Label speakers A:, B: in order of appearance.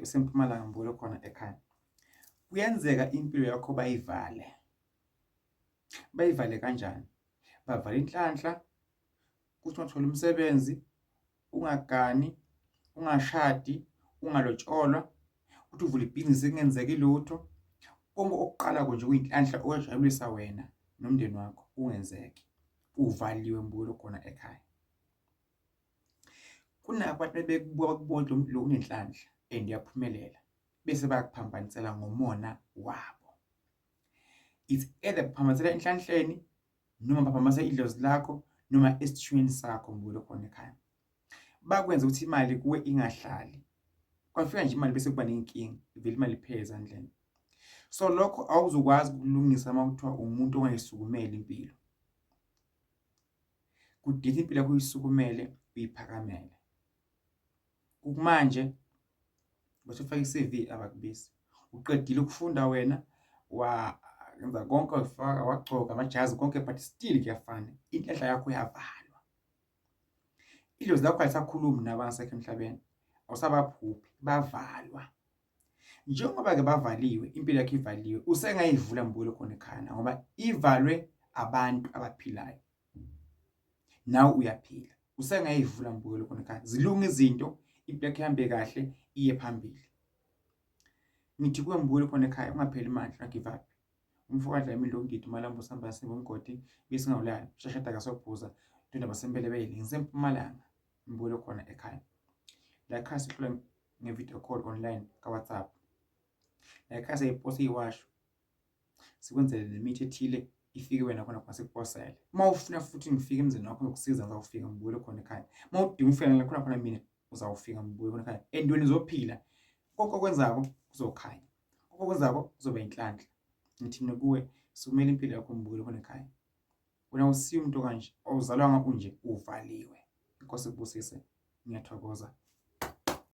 A: eseMpumalanga Mbulo khona ekhaya. Kuyenzeka impilo yakho bayivale kanjani? Bavala inhlanhla kuthi ungathola umsebenzi, ungagani, ungashadi, ungalotsholwa, uthi uvula ibhizinisi kungenzeki lutho. Konke okuqala nje kuyinhlanhla okwejabulisa wena nomndeni wakho kungenzeki, uvaliwe Mbulo khona ekhaya. Kunabantu bekubuka bakubona lo kunenhlanhla and uyaphumelela bese bayakuphambanisela ngomona wabo. It's either baphambanisela enhlanhleni noma baphambanisa idlozi lakho noma esithweni sakho Mbulo khona ekhaya. Bakwenza ukuthi imali kuwe ingahlali. Kwafika nje imali bese kuba nenkinga, ivele imali iphele ezandleni. So lokho awuzukwazi ukulungisa uma kuthiwa umuntu ongayisukumeli impilo. Kudinga impilo yakho uyisukumele uyiphakamele. Kumanje bese ufaka i-CV abakubizi. Uqedile ukufunda wena wenza konke wafaka wagcoka amajazi konke but still kuyafana. Inhlanhla yakho iyavalwa. Idlozi lakho alisakhulumi nabangasekho emhlabeni. Awusabaphuphi, bavalwa. Njengoba-ke bavaliwe, impilo yakho ivaliwe, usengayivula Mbulo khona ekhaya ngoba ivalwe abantu abaphilayo. Nawe uyaphila. Usengayivula Mbulo khona ekhaya. Zilunga izinto, impilo yakho ihambe kahle, iye phambili. Ngithi kuwe Mbulo khona ekhaya ungapheli amandla, give up. Umfoka Dlamini lo ngidi umalamba usihamba singumgodi besingawulali. Shashada kaSobhuza, indaba sempele beyili ngiseMpumalanga Mbulo khona ekhaya. La ekhaya sikhuluma nge-video call online ka-WhatsApp. La ekhaya siyayiposta iwasho. Sikwenzele nemithi ethile ifike wena khona sikupostele. Uma ufuna futhi ngifike emzini wakho ngokusiza ngizawufika Mbulo khona ekhaya. Uma udinga ufika khona mina uzawufika Mbulo khona ekhaya. And wena uzophila. Konke okwenzako kuzokhanya. Konke okwenzako kuzoba inhlanhla. Ngithi mina kuwe sukumela impilo yakho Mbulo khona ekhaya. Wena usiya umuntu kanje, awuzalwanga unje uvaliwe. Inkosi ikubusise. Ngiyathokoza.